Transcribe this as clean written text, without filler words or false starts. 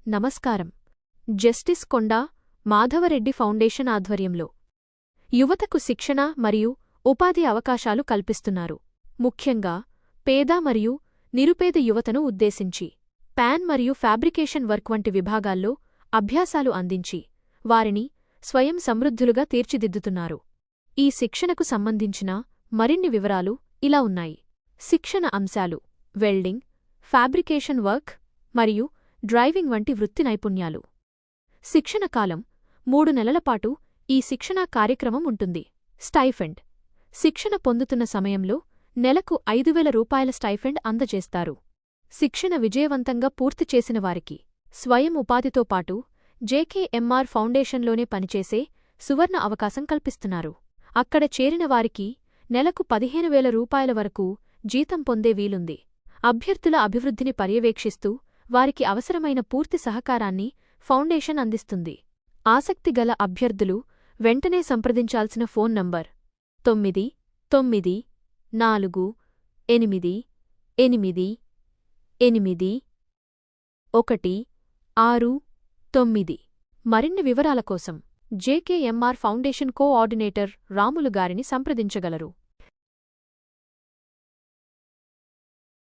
నమస్కారం. జస్టిస్ కొండా మాధవరెడ్డి ఫౌండేషన్ ఆధ్వర్యంలో యువతకు శిక్షణ మరియు ఉపాధి అవకాశాలు కల్పిస్తున్నారు. ముఖ్యంగా పేద మరియు నిరుపేద యువతను ఉద్దేశించి పాన్ మరియు ఫ్యాబ్రికేషన్ వర్క్ వంటి విభాగాల్లో అభ్యాసాలు అందించి వారిని స్వయం సమృద్ధులుగా తీర్చిదిద్దుతున్నారు. ఈ శిక్షణకు సంబంధించిన మరిన్ని వివరాలు ఇలా ఉన్నాయి. శిక్షణ అంశాలు: వెల్డింగ్, ఫ్యాబ్రికేషన్ వర్క్ మరియు డ్రైవింగ్ వంటి వృత్తి నైపుణ్యాలు. శిక్షణ కాలం 3 నెలల పాటు ఈ శిక్షణా కార్యక్రమం ఉంటుంది. స్టైఫెండ్: శిక్షణ పొందుతున్న సమయంలో నెలకు 5,000 రూపాయల స్టైఫెండ్ అందజేస్తారు. శిక్షణ విజయవంతంగా పూర్తి చేసిన వారికి స్వయం ఉపాధితో పాటు జేకేఎంఆర్ ఫౌండేషన్లోనే పనిచేసే సువర్ణ అవకాశం కల్పిస్తున్నారు. అక్కడ చేరిన వారికి నెలకు 15,000 రూపాయల వరకు జీతం పొందే వీలుంది. అభ్యర్థుల అభివృద్ధిని పర్యవేక్షిస్తూ వారికి అవసరమైన పూర్తి సహకారాన్ని ఫౌండేషన్ అందిస్తుంది. ఆసక్తిగల అభ్యర్థులు వెంటనే సంప్రదించాల్సిన ఫోన్ నంబర్ 9948881669. మరిన్ని వివరాల కోసం జేకేఎంఆర్ ఫౌండేషన్ కోఆర్డినేటర్ రాములు గారిని సంప్రదించగలరు.